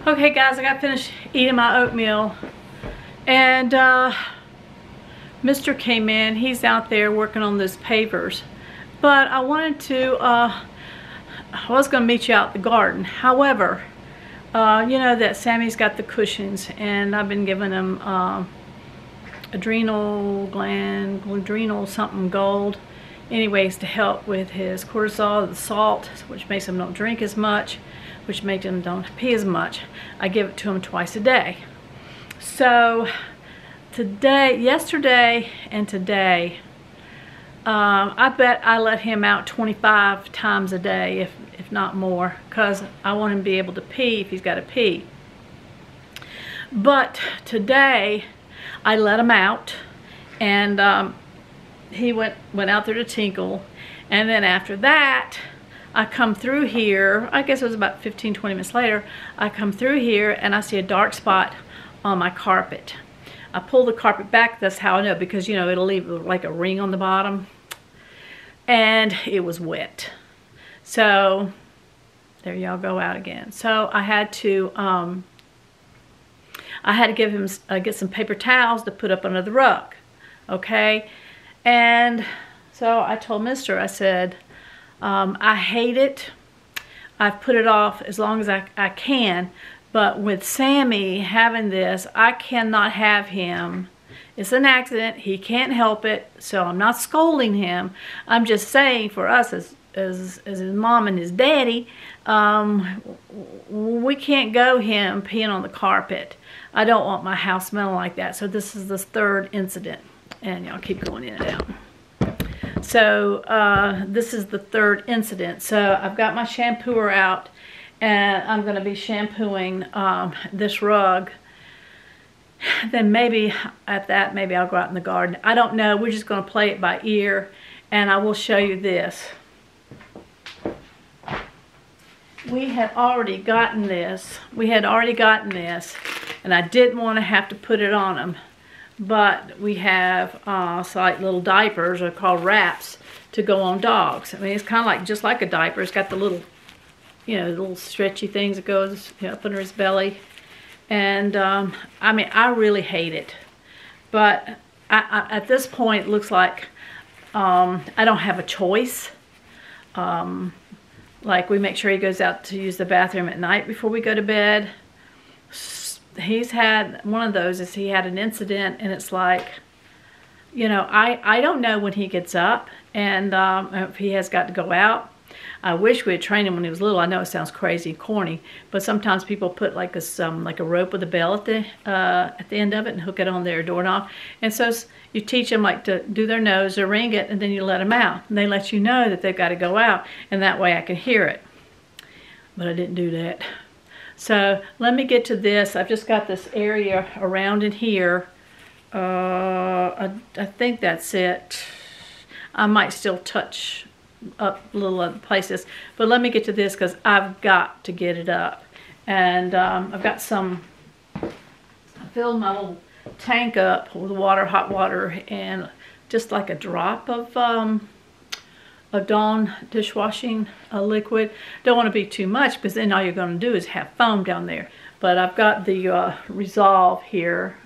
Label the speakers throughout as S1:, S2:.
S1: Okay guys, I got finished eating my oatmeal and Mr. came in. He's out there working on those pavers, but I wanted to I was going to meet you out in the garden. However, you know that Sammy's got the cushions and I've been giving him adrenal something gold anyways to help with his cortisol, the salt, which makes him don't drink as much, which makes him don't pee as much. I give it to him twice a day. So today, yesterday and today, I bet I let him out 25 times a day, if not more, because I want him to be able to pee if he's got to pee. But today I let him out, and he went out there to tinkle, and then after that I come through here, I guess it was about 15-20 minutes later, I come through here and I see a dark spot on my carpet. I pull the carpet back, that's how I know, because you know it'll leave like a ring on the bottom, and it was wet. So there y'all go out again. So I had to give him get some paper towels to put up under the rug, okay? And so I told Mr. I said, I hate it. I've put it off as long as I can, but with Sammy having this, I cannot have him. It's an accident. He can't help it, so I'm not scolding him. I'm just saying for us as his mom and his daddy, we can't go him peeing on the carpet. I don't want my house smelling like that. So this is the third incident, and y'all keep going in and out. So this is the third incident. So I've got my shampooer out, and I'm going to be shampooing this rug. Then maybe at that, maybe I'll go out in the garden. I don't know. We're just going to play it by ear, and I will show you this. We had already gotten this. And I didn't want to have to put it on them. But we have so like little diapers, are called wraps, to go on dogs. I mean, it's kind of like just like a diaper. It's got the little, you know, the little stretchy things that goes, you know, up under his belly. And I mean, I really hate it. But at this point, it looks like I don't have a choice. Like we make sure he goes out to use the bathroom at night before we go to bed. He's had one of those, is he had an incident, and it's like, you know, I don't know when he gets up, and if he has got to go out. I wish we had trained him when he was little. I know it sounds crazy and corny, but sometimes people put like a rope with a bell at the end of it and hook it on their doorknob. And so you teach them like to do their nose or ring it, and then you let them out, and they let you know that they've got to go out, and that way I can hear it. But I didn't do that. So let me get to this. I've just got this area around in here. I think that's it. I might still touch up little other places, but let me get to this because I've got to get it up. And I've got some, I filled my little tank up with water, hot water, and just like a drop of Dawn dishwashing liquid. Don't want to be too much, because then all you're going to do is have foam down there. But I've got the Resolve here.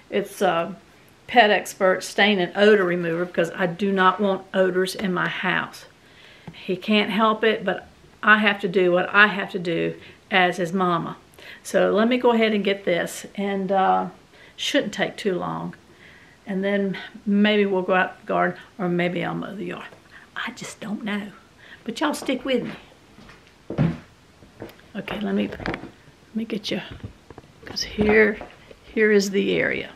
S1: It's Pet Expert Stain and Odor Remover, because I do not want odors in my house. He can't help it, but I have to do what I have to do as his mama. So let me go ahead and get this, and shouldn't take too long. And then maybe we'll go out to the garden, or maybe I'll mow the yard. I just don't know. But y'all stick with me. Okay, let me get you, because here is the area.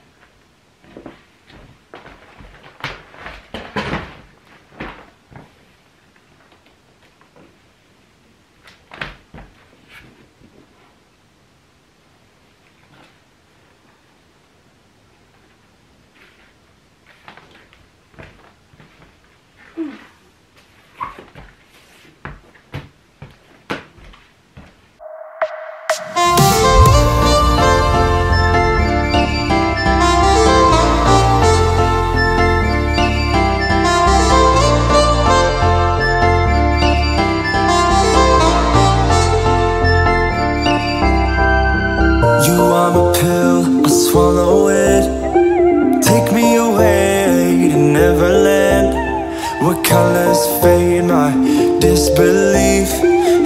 S2: colors fade my disbelief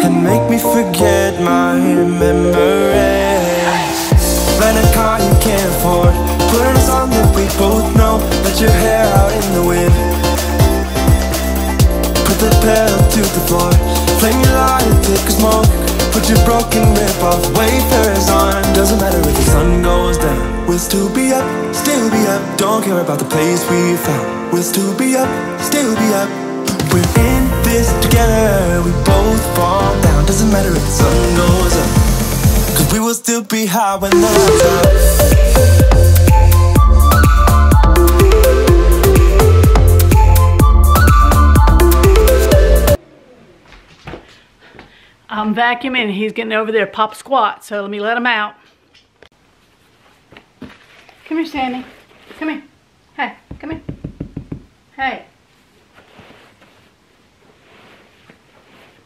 S2: and make me forget my memories. Rent a car you can't afford, put on a song that we both know, let your hair out in the wind, put the pedal to the floor, flame your light, take a smoke, put your broken rip-off wafers on. Doesn't matter if the sun goes down, we'll still be up, still be up. Don't care about the place we found, we'll still be up, still be up. We're in this together, we both fall down. Doesn't matter if the sun goes up, 'cause we will still be high when the lights out.
S1: I'm vacuuming and he's getting over there to pop squat, so let me let him out. Come here, Sammy. Come here. Hey, come here. Hey.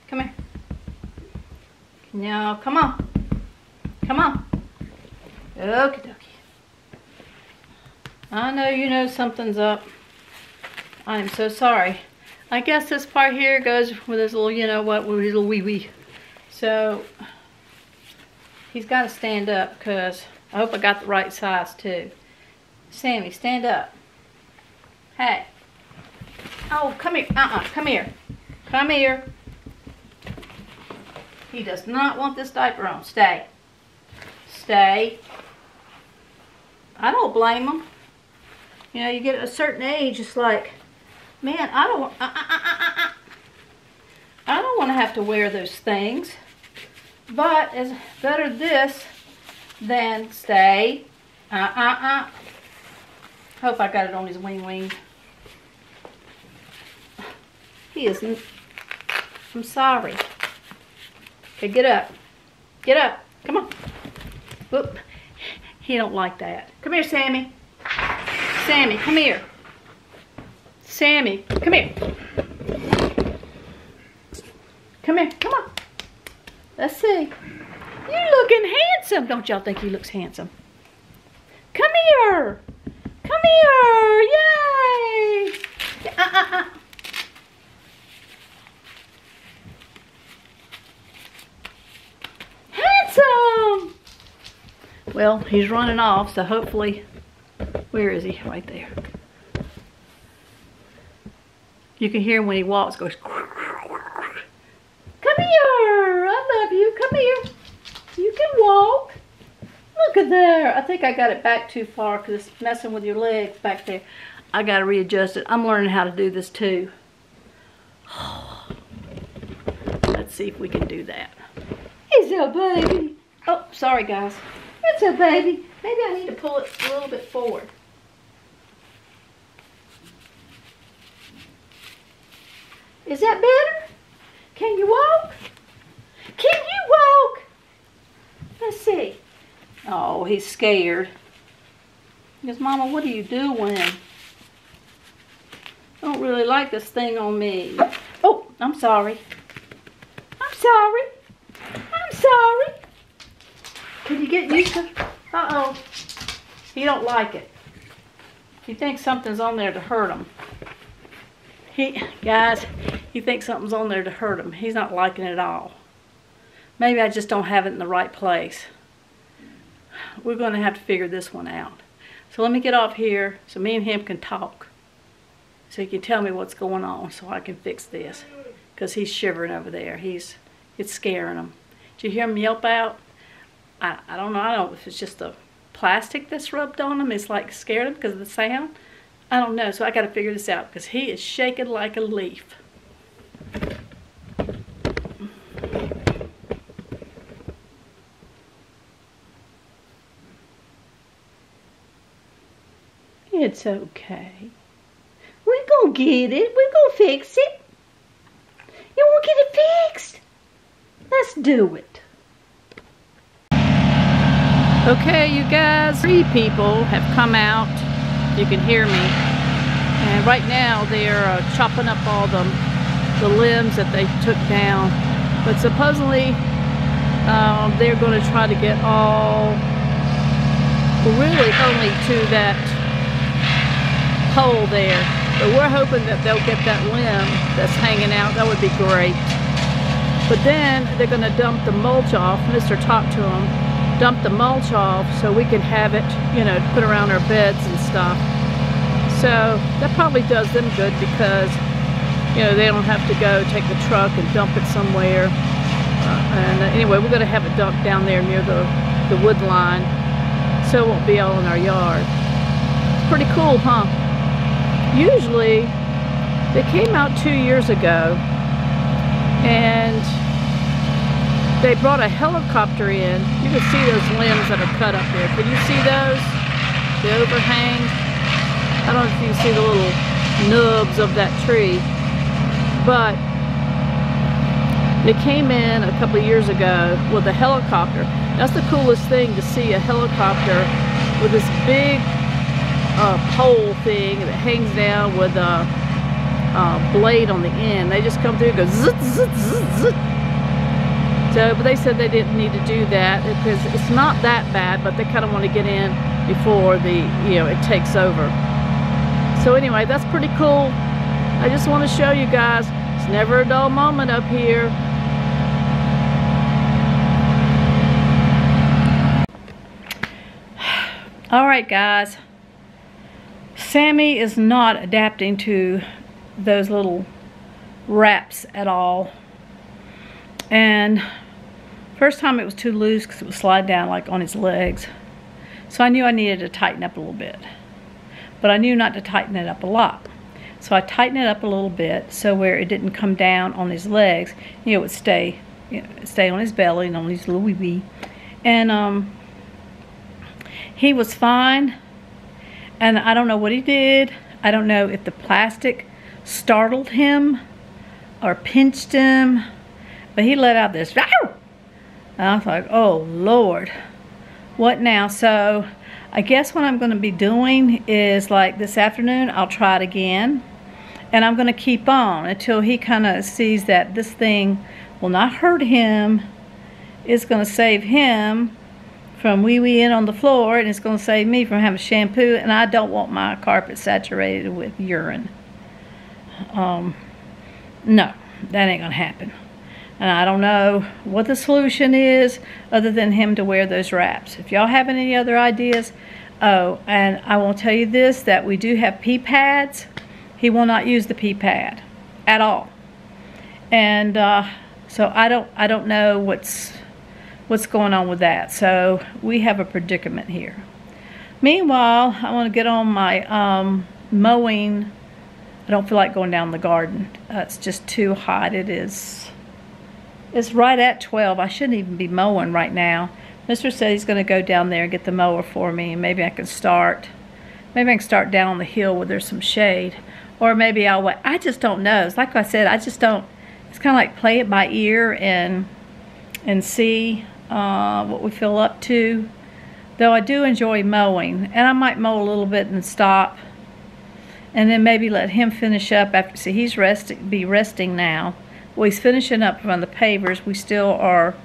S1: Come here. Now, come on. Come on. Okie dokie. I know you know something's up. I am so sorry. I guess this part here goes with his little, you know what, with his little wee-wee. So, he's got to stand up because I hope I got the right size too. Sammy, stand up. Hey. Oh, come here. Come here. Come here. He does not want this diaper on. Stay. Stay. I don't blame him. You know, you get at a certain age, it's like, man, I don't want to have to wear those things. But it's better this than stay. Hope I got it on his wing. He isn't. I'm sorry. Okay, get up. Get up. Come on. Whoop. He don't like that. Come here, Sammy. Sammy, come here. Sammy, come here. Come here. Come on. Let's see. You looking handsome. Don't y'all think he looks handsome? Come here. Come here. Yay. Handsome. Well, he's running off, so hopefully, where is he? Right there. You can hear him when he walks, goes, come here, I love you, come here. You can walk. Look at there. I think I got it back too far because it's messing with your legs back there. I got to readjust it. I'm learning how to do this too. Let's see if we can do that. It's a baby. Oh, sorry guys. It's a baby. Maybe I need to pull it a little bit forward. Is that better? Can you walk? Can you walk? Let's see. Oh, he's scared. He goes, Mama, what are you doing? I don't really like this thing on me. Oh, I'm sorry. I'm sorry. I'm sorry. Can you get used to it? Uh-oh. He don't like it. He thinks something's on there to hurt him. Guys, he thinks something's on there to hurt him. He's not liking it at all. Maybe I just don't have it in the right place. We're going to have to figure this one out. So let me get off here so me and him can talk. So he can tell me what's going on so I can fix this. Because he's shivering over there. It's scaring him. Did you hear him yelp out? I don't know. I don't know if it's just the plastic that's rubbed on him. It's like scared him because of the sound. I don't know. So I got to figure this out because he is shaking like a leaf. It's okay. We're going to get it. We're going to fix it. You want to get it fixed? Let's do it. Okay, you guys. 3 people have come out. You can hear me. And right now they're chopping up all the limbs that they took down. But supposedly they're going to try to get all, really only to that hole there. But we're hoping that they'll get that limb that's hanging out. That would be great. But then they're going to dump the mulch off. Mr. talked to them. Dump the mulch off so we can have it, you know, to put around our beds and stuff. So that probably does them good because, you know, they don't have to go take the truck and dump it somewhere. Anyway, we're going to have it dumped down there near the wood line so it won't be all in our yard. It's pretty cool, huh? Usually, they came out 2 years ago and they brought a helicopter in. You can see those limbs that are cut up there. Can you see those? The overhang? I don't know if you can see the little nubs of that tree. But they came in a couple of years ago with a helicopter. That's the coolest thing, to see a helicopter with this big pole thing that hangs down with a blade on the end. They just come through and go zit, zit, zit, zit. So, but they said they didn't need to do that because it's not that bad, but they kind of want to get in before it takes over. So anyway, that's pretty cool. I just want to show you guys, it's never a dull moment up here. All right, guys. Sammy is not adapting to those little wraps at all. And first time it was too loose because it would slide down like on his legs. So I knew I needed to tighten up a little bit. But I knew not to tighten it up a lot. So I tightened it up a little bit so where it didn't come down on his legs. You know, it would stay on his belly and on his little wee-wee. And he was fine. And I don't know what he did. I don't know if the plastic startled him or pinched him. But he let out this, and I was like, oh Lord, what now? So I guess what I'm going to be doing is, like this afternoon, I'll try it again. And I'm going to keep on until he kind of sees that this thing will not hurt him. It's going to save him from wee-weeing on the floor, and it's going to save me from having shampoo, and I don't want my carpet saturated with urine. No, that ain't going to happen. And I don't know what the solution is other than him to wear those wraps. If y'all have any other ideas, oh, and I will tell you this, that we do have pee pads. He will not use the pee pad at all. And so I don't know what's going on with that. So we have a predicament here. Meanwhile, I want to get on my mowing. I don't feel like going down the garden. It's just too hot. It's right at 12. I shouldn't even be mowing right now. Mr. said he's going to go down there and get the mower for me, and maybe I can start down on the hill where there's some shade, or maybe I'll wait. I just don't know. It's like I said, I just don't. It's kind of like play it by ear and see what we feel up to. Though I do enjoy mowing, and I might mow a little bit and stop, and then maybe let him finish up after. See, he's resting now. Well, he's finishing up on the pavers. We still are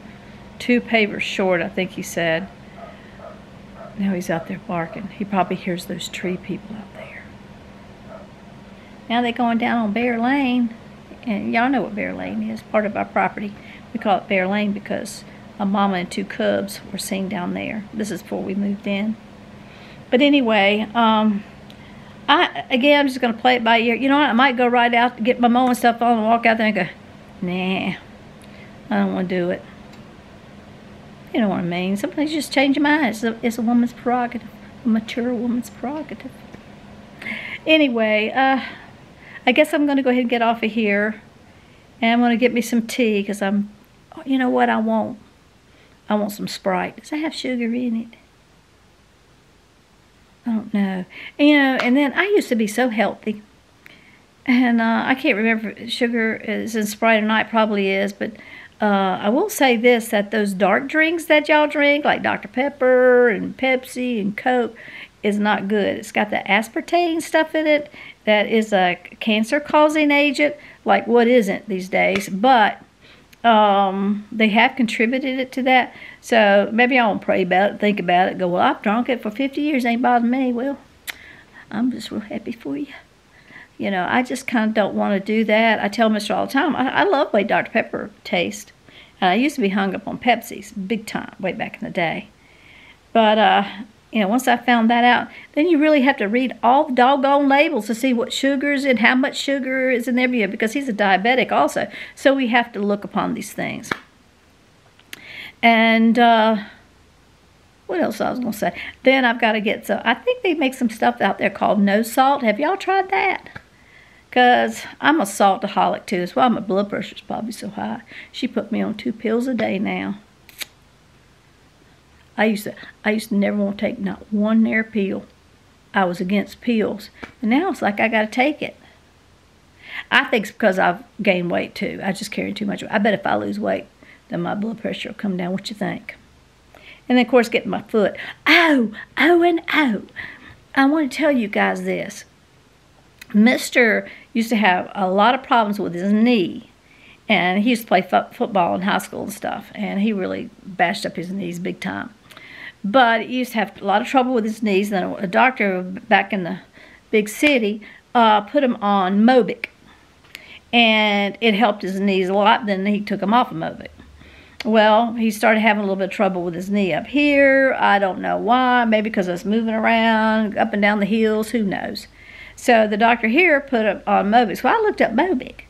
S1: 2 pavers short, I think he said. Now he's out there barking. He probably hears those tree people out there. Now they're going down on Bear Lane. And y'all know what Bear Lane is, part of our property. We call it Bear Lane because a mama and 2 cubs were seen down there. This is before we moved in. But anyway, I'm just going to play it by ear. You know what? I might go right out, get my mowing stuff on, and walk out there and go, nah, I don't want to do it. You know what I mean? Sometimes you just change your mind. It's a woman's prerogative, a mature woman's prerogative. Anyway, I guess I'm going to go ahead and get off of here. And I'm going to get me some tea because you know what I want? I want some Sprite. Does it have sugar in it? I don't know. And then I used to be so healthy. And I can't remember if sugar is in Sprite or not. It probably is. But I will say this, that those dark drinks that y'all drink, like Dr. Pepper and Pepsi and Coke, is not good. It's got the aspartame stuff in it that is a cancer-causing agent. Like, what isn't these days? But they have contributed it to that. So maybe I won't pray about it, think about it, go, well, I've drunk it for 50 years, ain't bothering me. Well, I'm just real happy for you. You know, I just kind of don't want to do that. I tell Mr. all the time, I love the way Dr. Pepper tastes. And I used to be hung up on Pepsi's big time way back in the day. But, you know, once I found that out, then you really have to read all the doggone labels to see what sugars and how much sugar is in there, because he's a diabetic also. So we have to look upon these things. And what else I was going to say? Then I've got to get I think they make some stuff out there called no salt. Have y'all tried that? Because I'm a saltaholic too. That's why my blood pressure's probably so high. She put me on 2 pills a day now. I used to never want to take not one near pill. I was against pills. But now it's like I got to take it. I think it's because I've gained weight too. I just carry too much. I bet if I lose weight, then my blood pressure will come down. What you think? And then, of course, getting my foot. Oh. I want to tell you guys this. Mr. used to have a lot of problems with his knee. And he used to play football in high school and stuff. And he really bashed up his knees big time. But he used to have a lot of trouble with his knees. And then a doctor back in the big city put him on Mobic. And it helped his knees a lot. Then he took him off of Mobic. Well, he started having a little bit of trouble with his knee up here. I don't know why. Maybe because I was moving around, up and down the hills. Who knows? So the doctor here put him on Mobic. So I looked up Mobic.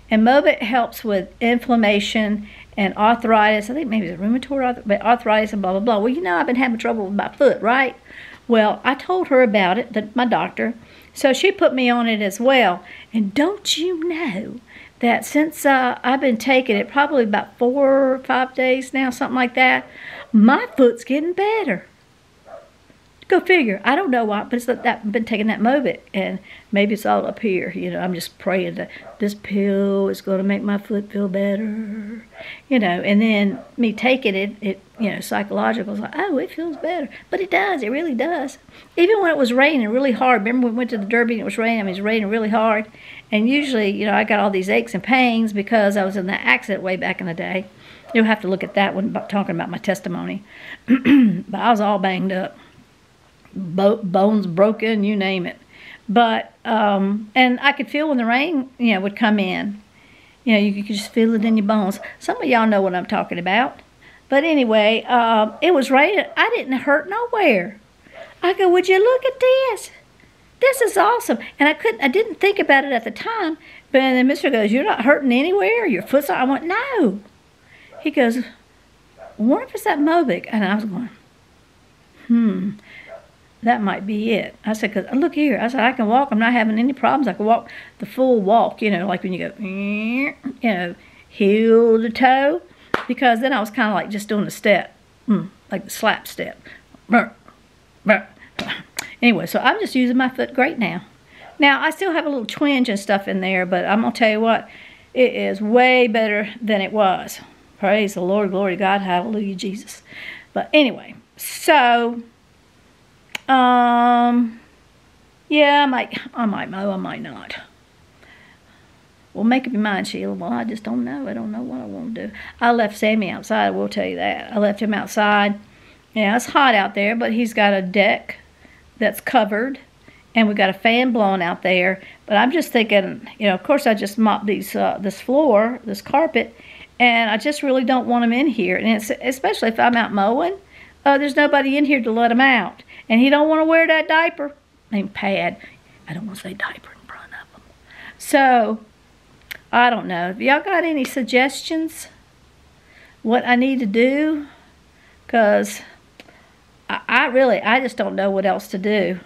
S1: And Mobic helps with inflammation and arthritis. I think maybe it's rheumatoid arthritis and blah, blah, blah. Well, you know, I've been having trouble with my foot, right? Well, I told her about it, my doctor. So she put me on it as well. And don't you know that since I've been taking it probably about 4 or 5 days now, something like that, my foot's getting better. Go figure. I don't know why, but it's that I've been taking that Mobic, and maybe it's all up here. You know, I'm just praying that this pill is going to make my foot feel better. You know, and then me taking it, you know, psychological, it's like, oh, it feels better. But it does. It really does. Even when it was raining really hard. Remember when we went to the Derby and it was raining? I mean, it was raining really hard. And usually, you know, I got all these aches and pains because I was in that accident way back in the day. You'll have to look at that when talking about my testimony. But I was all banged up. Bones broken, you name it. But, and I could feel when the rain, you know, would come in. You know, you could just feel it in your bones. Some of y'all know what I'm talking about. But anyway, it was raining. I didn't hurt nowhere. I go, would you look at this? This is awesome. And I didn't think about it at the time. But then Mr. goes, you're not hurting anywhere? Your foot's not. I went, no. He goes, I wonder if it's that Mobic. And I was going, that might be it. I said, cause look here. I said, I can walk. I'm not having any problems. I can walk the full walk, you know, like when you go, you know, heel to toe. Because then I was kind of like just doing a step, like the slap step. Anyway, so I'm just using my foot great now. Now, I still have a little twinge and stuff in there, but I'm going to tell you what, it is way better than it was. Praise the Lord, glory to God, hallelujah, Jesus. But anyway, so... yeah, I might mow, I might not. Well, make up your mind, Sheila. Well, I just don't know. I don't know what I want to do. I left Sammy outside, I will tell you that. I left him outside. Yeah, it's hot out there, but he's got a deck that's covered, and we've got a fan blowing out there. But I'm just thinking, you know, of course I just mopped this floor, this carpet, and I just really don't want him in here. And especially if I'm out mowing, there's nobody in here to let him out. And he don't want to wear that diaper. I mean, pad. I don't want to say diaper in front of him. So, I don't know. Have y'all got any suggestions? What I need to do? Because I just don't know what else to do.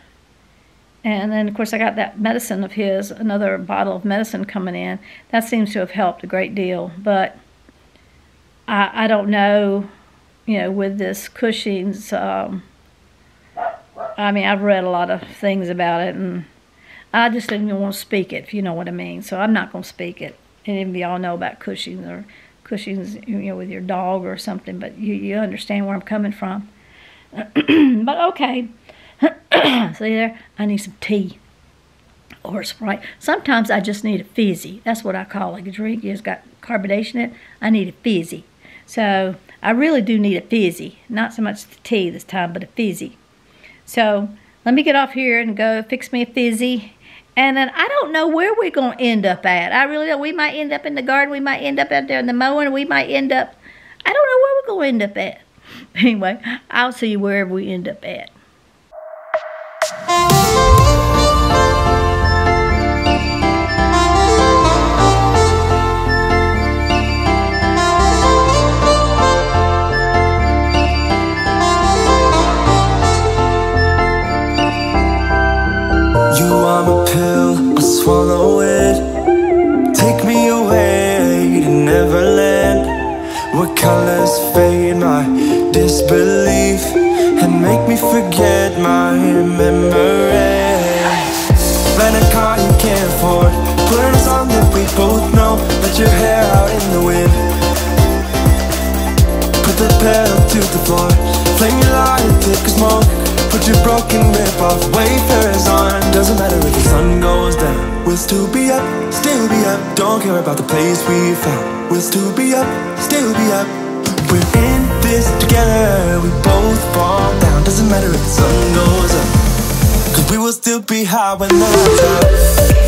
S1: And then, of course, I got that medicine of his, another bottle of medicine coming in. That seems to have helped a great deal. But I don't know, you know, with this Cushing's... I mean, I've read a lot of things about it, and I just didn't even want to speak it, if you know what I mean. So I'm not going to speak it. Any of y'all know about Cushing's, you know, with your dog or something, but you understand where I'm coming from. But okay. See there? I need some tea or a Sprite. Sometimes I just need a fizzy. That's what I call it. A drink. It's got carbonation in it. I need a fizzy. So I really do need a fizzy. Not so much the tea this time, but a fizzy. So let me get off here and go fix me a fizzy.
S3: And then I don't know where we're going to end up at. I really don't. We might end up in the garden. We might end up out there in the mowing. We might end up, I don't know where we're going to end up at. Anyway, I'll see you wherever we end up at.
S2: You are my pill, I swallow it. Take me away to Neverland, where colors fade my disbelief and make me forget my memories. Rent a car you can't afford, put on a song that we both know. Let your hair out in the wind, put the pedal to the floor. Flame your light thick as smoke, put your broken rip-off wafers on. Doesn't matter if the sun goes down, we'll still be up, still be up. Don't care about the place we found, we'll still be up, still be up. We're in this together, we both fall down. Doesn't matter if the sun goes up, cause we will still be high when the lights out.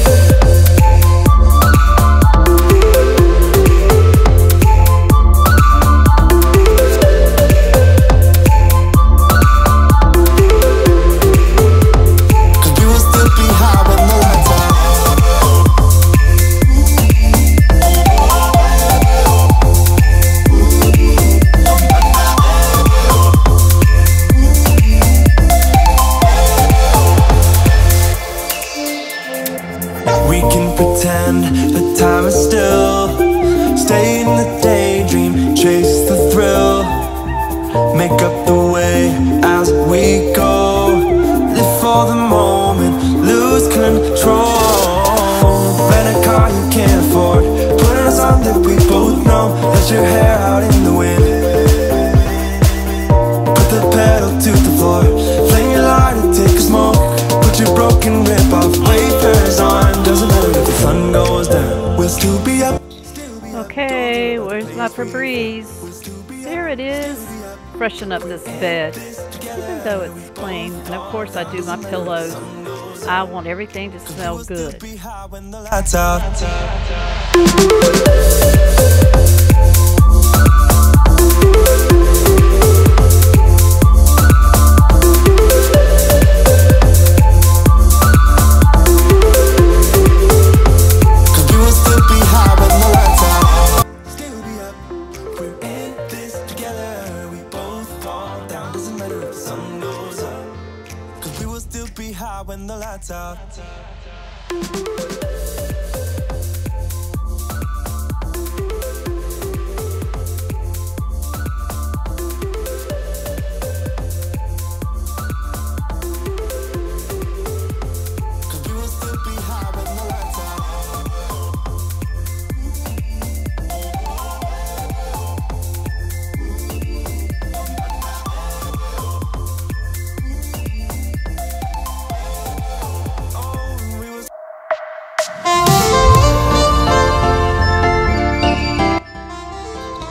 S2: The time is still, stay in the daydream, chase the thrill, make up the way as we go, live for the moment, lose control. Rent a car you can't afford, put on a song that we both know. Let your hair out in the wind, put the pedal to the floor. Flame your light and take a smoke, put your broken rip-off wafers on. Doesn't matter if the sun goes down, we'll still be up.
S1: Okay, where's my Febreze? There it is. Freshen up this bed, even though it's clean. And of course I do my pillows. I want everything to smell good.
S2: When the lights out.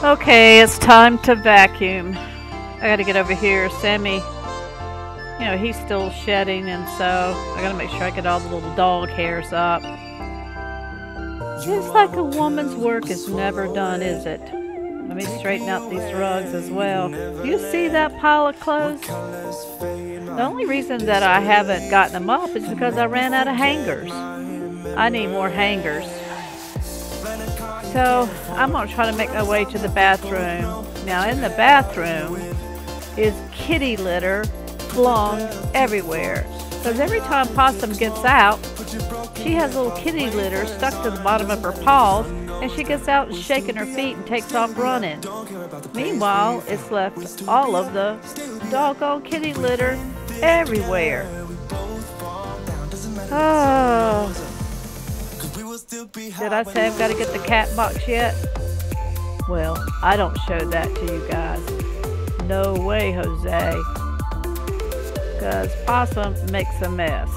S1: Okay, it's time to vacuum. I gotta get over here. Sammy, you know, he's still shedding, and so I gotta make sure I get all the little dog hairs up. It's like a woman's work is never done, is it? Let me straighten out these rugs as well. Do you see that pile of clothes? The only reason that I haven't gotten them up is because I ran out of hangers. I need more hangers. So I'm going to try to make my way to the bathroom. Now in the bathroom is kitty litter flung everywhere. Because every time Possum gets out, she has little kitty litter stuck to the bottom of her paws, and she gets out and shaking her feet and takes off running. Meanwhile, it's left all of the doggone kitty litter everywhere. Oh. Did I say I've got to get the cat box yet? Well, I don't show that to you guys. No way, Jose. Because Possum makes a mess.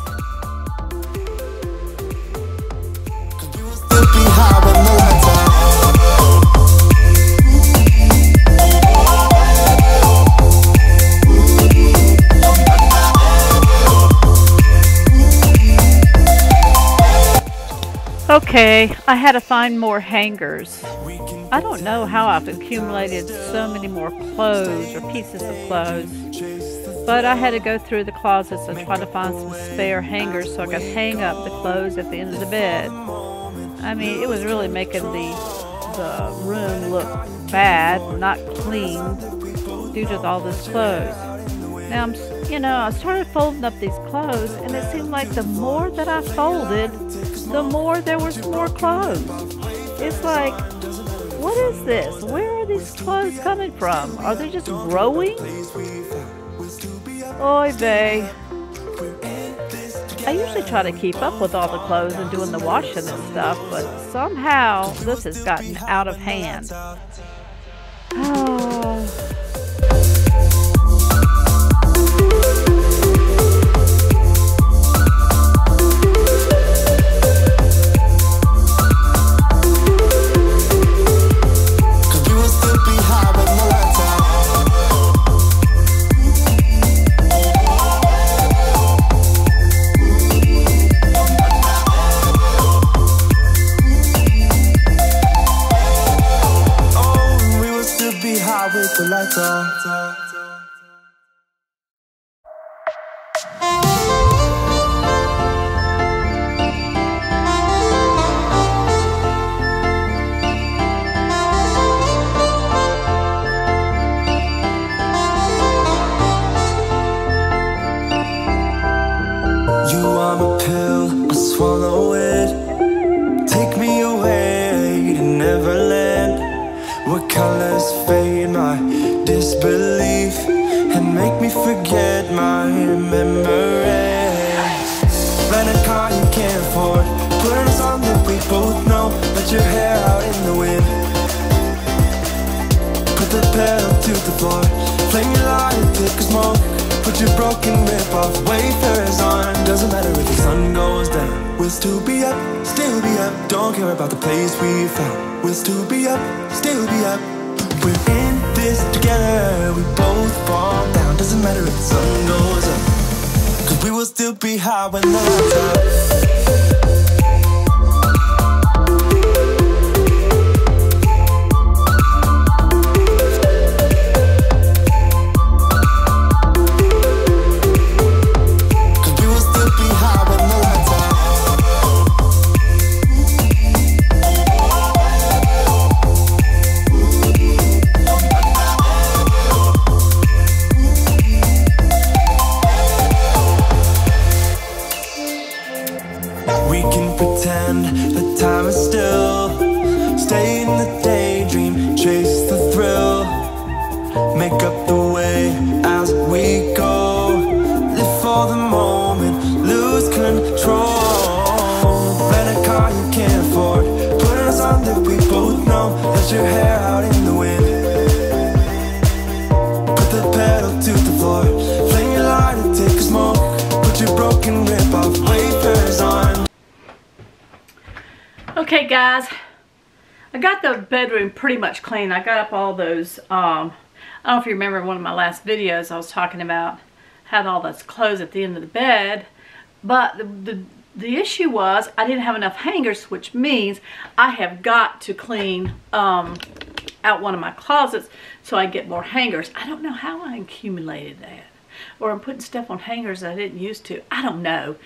S1: Okay, I had to find more hangers. I don't know how I've accumulated so many more clothes or pieces of clothes, but I had to go through the closets and try to find some spare hangers so I could hang up the clothes at the end of the bed. I mean, it was really making the room look bad, not clean, due to all this clothes. Now, I started folding up these clothes, and it seemed like the more that I folded, the more there was more clothes. It's like, what is this? Where are these clothes coming from? Are they just growing? Oy vey. I usually try to keep up with all the clothes and doing the washing and stuff, but somehow this has gotten out of hand. Oh.
S2: With the lights on. You are my pill, I swallow it. Take me away to Neverland, where colors fade my disbelief and make me forget my memories. Rent a car you can't afford, put on a song that we both know. Let your hair out in the wind, put the pedal to the floor. Flame your light, thick as smoke. Put your broken rip-off wafers on. Doesn't matter if the sun goes down, we'll still be up, still be up. Don't care about the place we found, we'll still be up, still be up. We're in this together, we both fall down. Doesn't matter if the sun goes up, 'cause we will still be high when the lights out. The time is still. Stay in the daydream, chase the thrill. Make up the way as we go. Live for the moment, lose control. Rent a car you can't afford, put on a song that we both know. Let your hair out in the wind, put the pedal to the floor. Flame your light and take a smoke. Put your broken rip-off wafers on.
S1: Okay guys, I got the bedroom pretty much clean. I got up all those, I don't know if you remember one of my last videos, I was talking about had all those clothes at the end of the bed, but the issue was I didn't have enough hangers, which means I have got to clean out one of my closets so I get more hangers. I don't know how I accumulated that, or I'm putting stuff on hangers that I didn't used to. I don't know,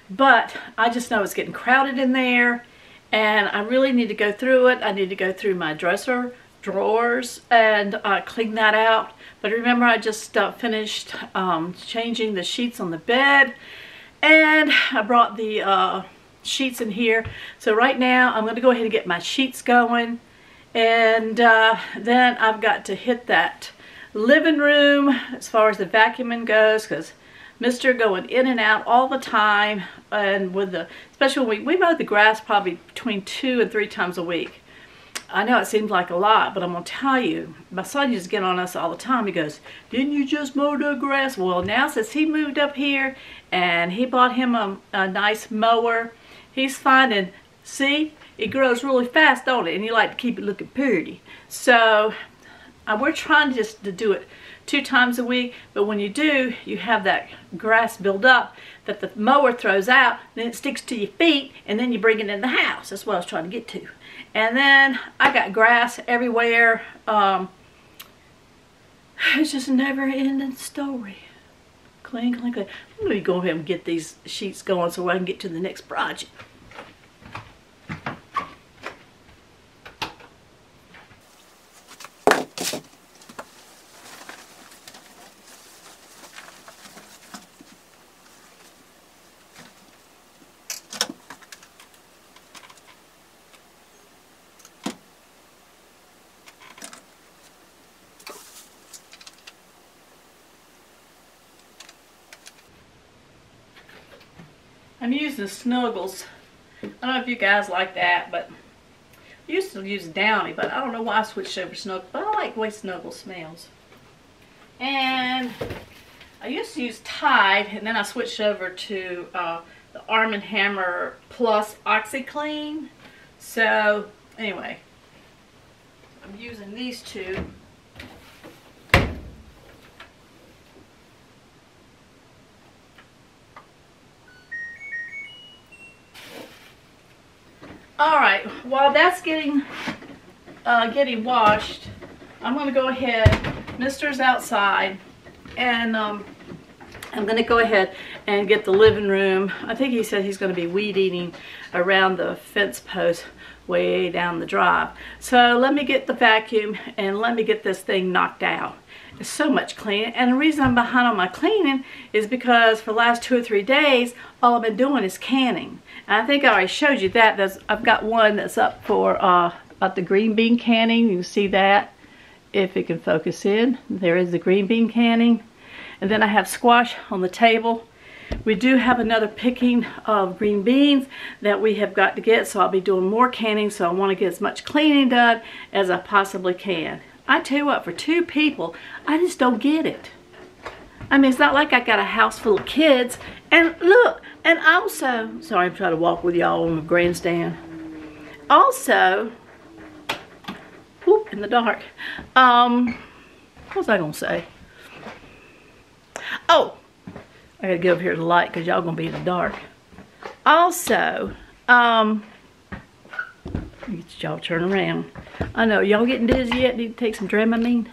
S1: but I just know it's getting crowded in there. And I really need to go through it. I need to go through my dresser drawers and clean that out. But remember, I just finished changing the sheets on the bed. And I brought the sheets in here. So right now, I'm going to go ahead and get my sheets going. And then I've got to hit that living room as far as the vacuuming goes, because Mr. going in and out all the time, and with the, especially when we mow the grass probably between 2 and 3 times a week. I know it seems like a lot, but I'm going to tell you, my son used to get on us all the time. He goes, didn't you just mow the grass? Well, now since he moved up here and he bought him a nice mower, he's finding, see, it grows really fast, don't it? And you like to keep it looking pretty. So we're trying just to do it 2 times a week, but when you do, you have that grass build up that the mower throws out, then it sticks to your feet, and then you bring it in the house. That's what I was trying to get to. And then I got grass everywhere. It's just a never-ending story. Clean, clean, clean. I'm going to go ahead and get these sheets going so I can get to the next project. I'm using Snuggles. I don't know if you guys like that, but I used to use Downy, but I don't know why I switched over to Snuggles. But I like the way Snuggles smells. And I used to use Tide, and then I switched over to the Arm & Hammer Plus OxyClean. So, anyway, I'm using these two. Alright, while that's getting washed, I'm going to go ahead, Mister's outside, and I'm going to go ahead and get the living room. I think he said he's going to be weed eating around the fence post way down the drive. So let me get the vacuum and let me get this thing knocked out. It's so much cleaning, and the reason I'm behind on my cleaning is because for the last 2 or 3 days all I've been doing is canning. And I think I already showed you that. I've got one that's up for about the green bean canning. You can see that if it can focus in. There is the green bean canning, and then I have squash on the table. We do have another picking of green beans that we have got to get, so I'll be doing more canning, so I want to get as much cleaning done as I possibly can. I tell you what, for 2 people, I just don't get it. I mean, it's not like I got a house full of kids. And look, and also, sorry, I'm trying to walk with y'all on the grandstand. Also, whoop, in the dark. What was I gonna say? Oh, I gotta get over here to the light because y'all gonna be in the dark. Also, get y'all turn around. I know, y'all getting dizzy yet? Need to take some Dramamine?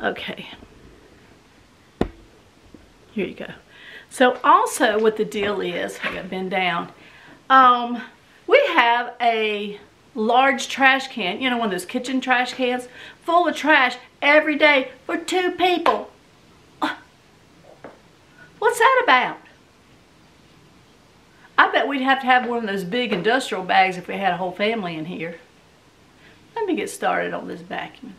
S1: Okay. Here you go. So also what the deal is, I gotta bend down. We have a large trash can, you know, one of those kitchen trash cans, full of trash every day for 2 people. What's that about? I bet we'd have to have one of those big industrial bags if we had a whole family in here. Let me get started on this vacuum.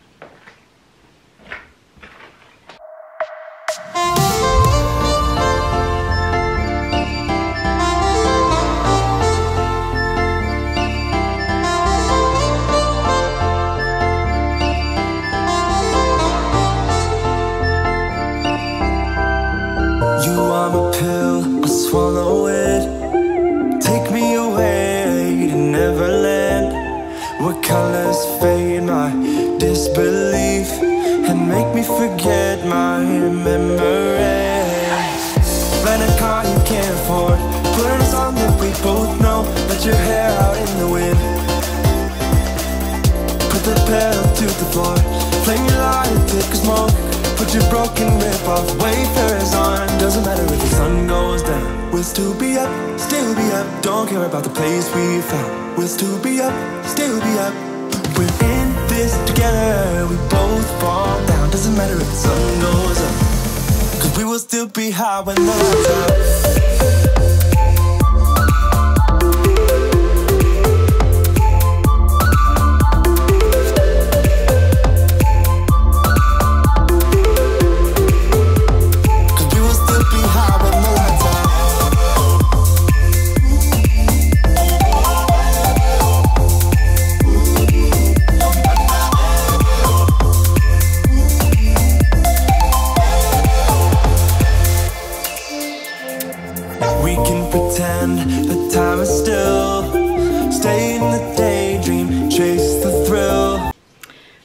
S2: You are my pill, I swallow it. Take me away to Neverland, where colors fade my disbelief and make me forget my memories. Rent a car you can't afford, put on a song that we both know, let your hair out in the wind. Put the pedal to the floor, flame your light, thick as smoke. Put your broken rip-off wafers on. Doesn't matter if the sun goes down, we'll still be up, still be up. Don't care about the place we found, we'll still be up, still be up. We're in this together, we both fall down. Doesn't matter if the sun goes up, cause we will still be high when the lights out.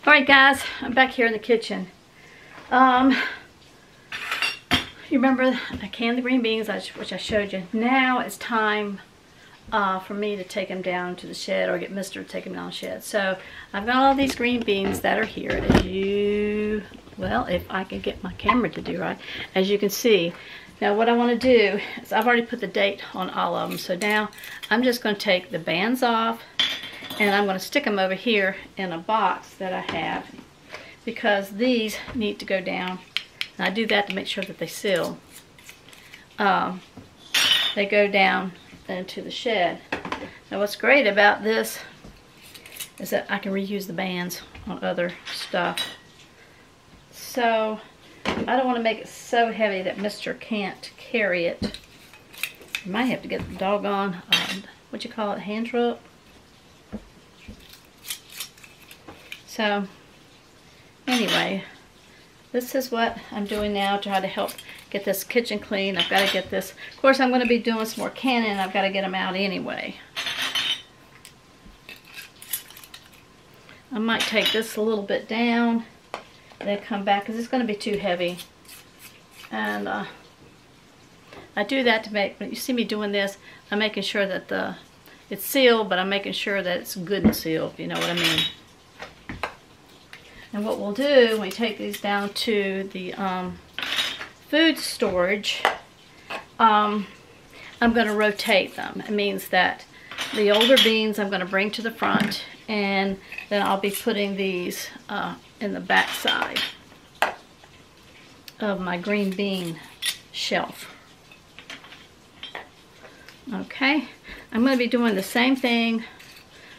S1: Alright guys, I'm back here in the kitchen. You remember I canned the green beans, which I showed you. Now it's time for me to take them down to the shed, or get Mr. to take them down to the shed. So I've got all these green beans that are here, as you, well, if I can get my camera to do right, as you can see. Now what I want to do is, I've already put the date on all of them, so now I'm just going to take the bands off, and I'm going to stick them over here in a box that I have, because these need to go down. And I do that to make sure that they seal. They go down into the shed. Now what's great about this is that I can reuse the bands on other stuff. So I don't want to make it so heavy that Mr. can't carry it. You might have to get the doggone, what you call it, hand truck. So anyway, this is what I'm doing now to try to help get this kitchen clean. I've got to get this, of course I'm going to be doing some more canning. I've got to get them out anyway. I might take this a little bit down, then come back, because it's going to be too heavy. And I do that to make, when you see me doing this, I'm making sure that it's sealed, but I'm making sure that it's good and sealed, if you know what I mean. And what we'll do when we take these down to the food storage, I'm going to rotate them. It means that the older beans I'm going to bring to the front, and then I'll be putting these in the back side of my green bean shelf. Okay, I'm going to be doing the same thing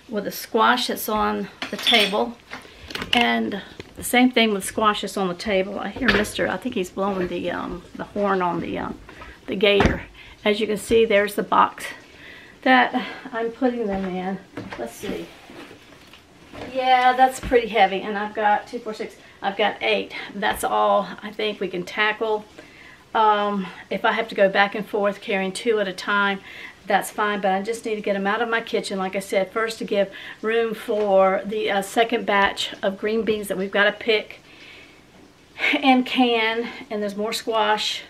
S1: with the squash that's on the table. And the same thing with squash that's on the table. I hear Mr. I think he's blowing the horn on the gator. As you can see, there's the box that I'm putting them in. Let's see. Yeah, that's pretty heavy. And I've got 2, 4, 6. I've got 8. That's all I think we can tackle. If I have to go back and forth carrying 2 at a time, that's fine, but I just need to get them out of my kitchen, like I said, first to give room for the second batch of green beans that we've got to pick and can. And there's more squash.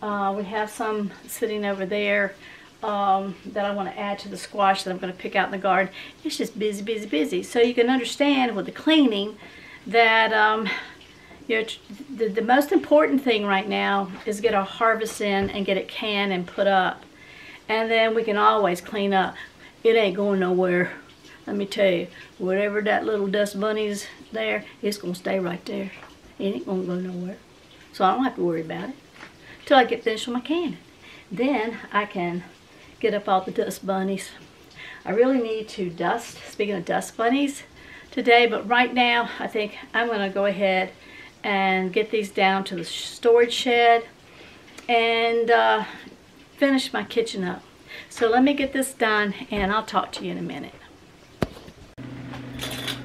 S1: We have some sitting over there that I want to add to the squash that I'm going to pick out in the garden. It's just busy, busy, busy. So you can understand with the cleaning that the most important thing right now is get our harvest in and get it canned and put up. And then we can always clean up. It ain't going nowhere. Let me tell you, whatever that little dust bunny's there, it's going to stay right there. It ain't going to go nowhere. So I don't have to worry about it till I get finished with my canning. Then I can get up all the dust bunnies. I really need to dust, speaking of dust bunnies, today. But right now, I think I'm going to go ahead and get these down to the storage shed and finish my kitchen up. So let me get this done and I'll talk to you in a minute.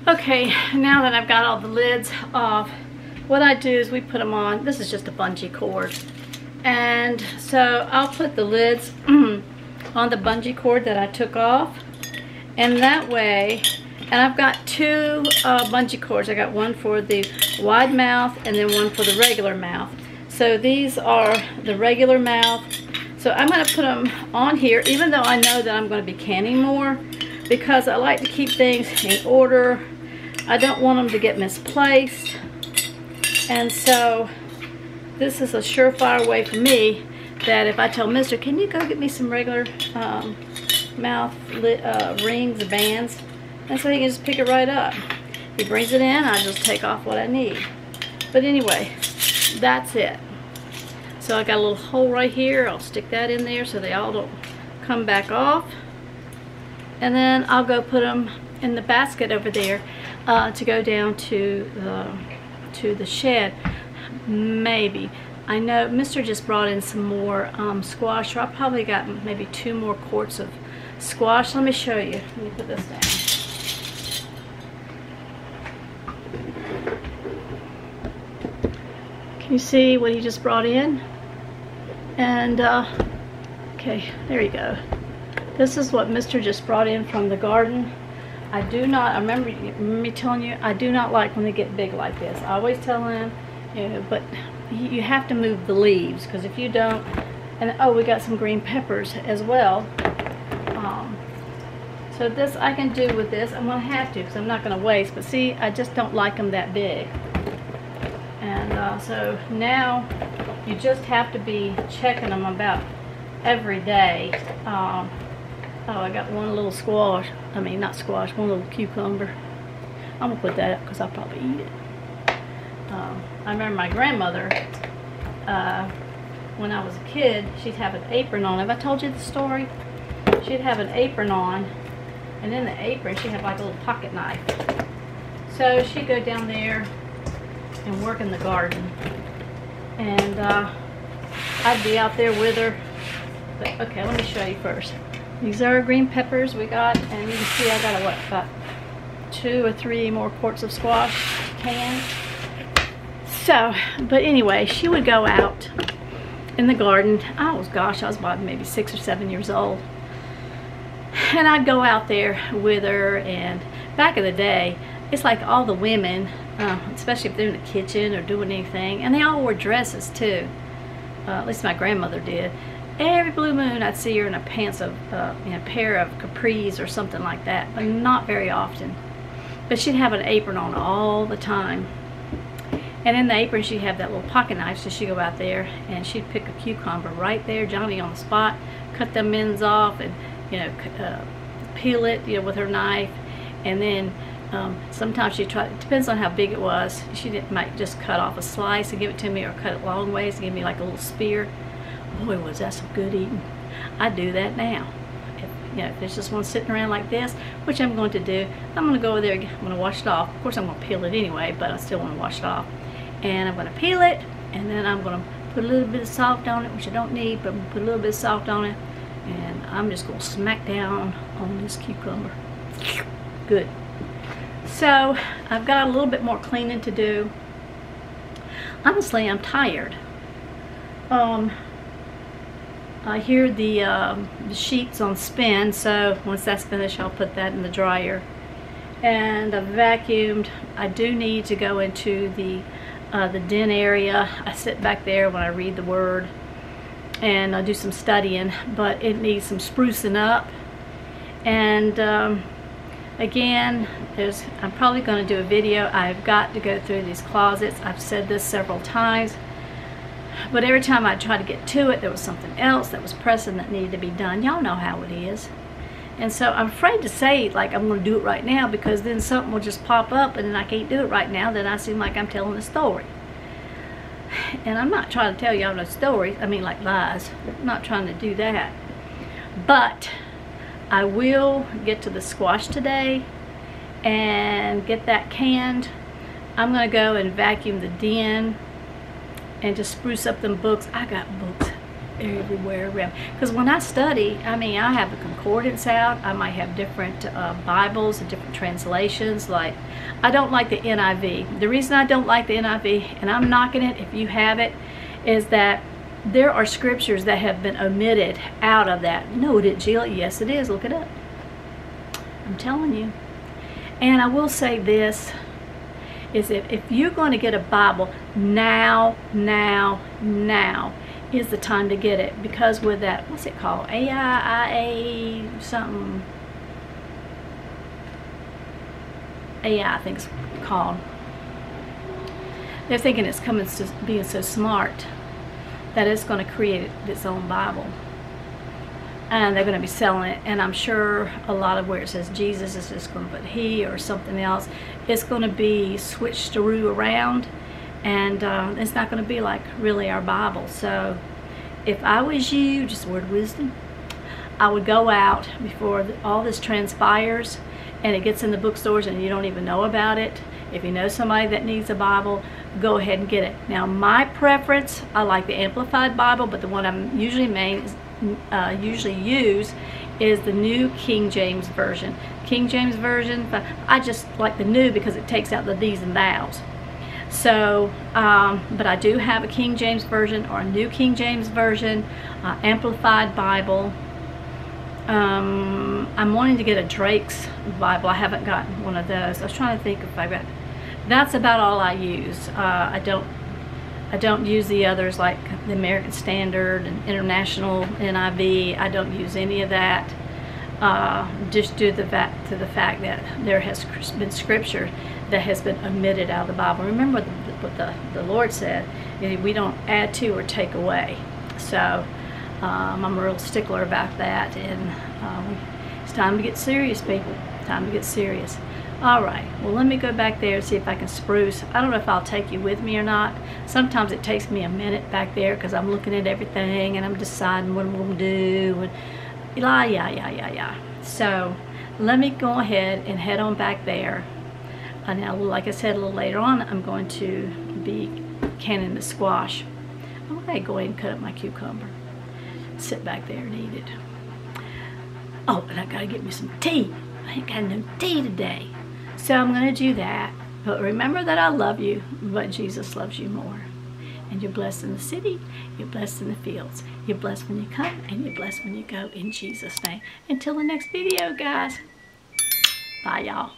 S1: Okay, now that I've got all the lids off, what I do is we put them on. This is just a bungee cord. And so I'll put the lids on the bungee cord that I took off. And that way, and I've got 2 bungee cords. I got one for the wide mouth and then one for the regular mouth. So these are the regular mouth. So I'm going to put them on here, even though I know that I'm going to be canning more, because I like to keep things in order. I don't want them to get misplaced. And so this is a surefire way for me that if I tell Mr., can you go get me some regular mouth rings, bands, and so he can just pick it right up. He brings it in, I just take off what I need. But anyway, that's it. So I got a little hole right here. I'll stick that in there so they all don't come back off. And then I'll go put them in the basket over there to go down to the shed. Maybe. I know Mr. just brought in some more squash. So I probably got maybe 2 more quarts of squash. Let me show you. Let me put this down. Can you see what he just brought in? And okay, there you go. This is what Mr. just brought in from the garden. I remember me telling you, I do not like when they get big like this. I always tell him, you know, but you have to move the leaves, because if you don't, and oh, we got some green peppers as well. So this I can do with this. I'm going to have to, because I'm not going to waste. But see, I just don't like them that big. And so now you just have to be checking them about every day. Oh, I got one little squash. I mean, not squash, one little cucumber. I'm going to put that up because I'll probably eat it. I remember my grandmother, when I was a kid, she'd have an apron on. Have I told you the story? She'd have an apron on, and in the apron she'd have like a little pocket knife. So she'd go down there and work in the garden, and I'd be out there with her. But okay, let me show you first. These are green peppers we got, and you can see I got about 2 or 3 more quarts of squash canned. So, but anyway, she would go out in the garden. Oh gosh, I was about maybe 6 or 7 years old. And I'd go out there with her, and back in the day, it's like all the women, especially if they're in the kitchen or doing anything, and they all wore dresses too. At least my grandmother did. Every blue moon I'd see her in a pair of capris or something like that, but not very often. But she'd have an apron on all the time. And in the apron she'd have that little pocket knife, so she'd go out there and she'd pick a cucumber right there, Johnny on the spot, cut them ends off, and peel it, with her knife. And then sometimes she tried, it depends on how big it was, might just cut off a slice and give it to me, or cut it long ways and give me like a little spear. Boy, was that some good eating. I do that now. If there's just one sitting around like this, which I'm going to do, I'm going to go over there, I'm going to wash it off. Of course I'm going to peel it anyway, but I still want to wash it off. And I'm going to peel it, and then I'm going to put a little bit of salt on it, which I don't need, but I'm going to put a little bit of salt on it, and I'm just going to smack down on this cucumber. Good. So I've got a little bit more cleaning to do. Honestly, I'm tired. I hear the sheets on spin, so once that's finished, I'll put that in the dryer. And I vacuumed. I do need to go into the den area. I sit back there when I read the Word, and I do some studying, but it needs some sprucing up. And again, I'm probably going to do a video. I've got to go through these closets. I've said this several times. But every time I tried to get to it, there was something else that was pressing that needed to be done. Y'all know how it is. And so I'm afraid to say, like, I'm going to do it right now, because then something will just pop up and then I can't do it right now. Then I seem like I'm telling a story. And I'm not trying to tell y'all no stories. I mean, like lies. I'm not trying to do that. But I will get to the squash today and get that canned. I'm going to go and vacuum the den and just spruce up them books. I got books everywhere around, because when I study, I mean, I have a concordance out. I might have different Bibles and different translations. Like, I don't like the NIV. The reason I don't like the NIV, and I'm knocking it if you have it, is that there are scriptures that have been omitted out of that. No, it isn't, Jill. Yes, it is. Look it up. I'm telling you. And I will say this, is if you're going to get a Bible, now is the time to get it. Because with that, what's it called? AIA something. AI, I think it's called. They're thinking it's coming to being so smart that it's going to create its own Bible. And they're going to be selling it, and I'm sure a lot of where it says Jesus is just going to put he or something else. It's going to be switched around, and it's not going to be like really our Bible. So if I was you, just a word of wisdom, I would go out before all this transpires and it gets in the bookstores and you don't even know about it. If you know somebody that needs a Bible, go ahead and get it. Now, my preference, I like the Amplified Bible, but the one I'm usually use is the New King James Version. King James Version, I just like the new because it takes out the these and thous. So, but I do have a King James Version or a New King James Version, Amplified Bible. I'm wanting to get a Drake's Bible. I haven't gotten one of those. I was trying to think if I got. That's about all I use. I don't I don't use the others like the American Standard and International NIV. I don't use any of that. Just due to the fact that there has been scripture that has been omitted out of the Bible. Remember what the Lord said, we don't add to or take away. So I'm a real stickler about that, and it's time to get serious, people. Time to get serious. All right, well, let me go back there and see if I can spruce. I don't know if I'll take you with me or not. Sometimes it takes me a minute back there because I'm looking at everything and I'm deciding what I'm going to do. And yeah. So let me go ahead and head on back there. Now, like I said, a little later on, I'm going to be canning the squash. I'm going to go ahead and cut up my cucumber. Sit back there and eat it. Oh, and I got to get me some tea. I ain't got no tea today. So I'm going to do that. But remember that I love you, but Jesus loves you more. And you're blessed in the city, you're blessed in the fields. You're blessed when you come, and you're blessed when you go, in Jesus' name. Until the next video, guys. Bye, y'all.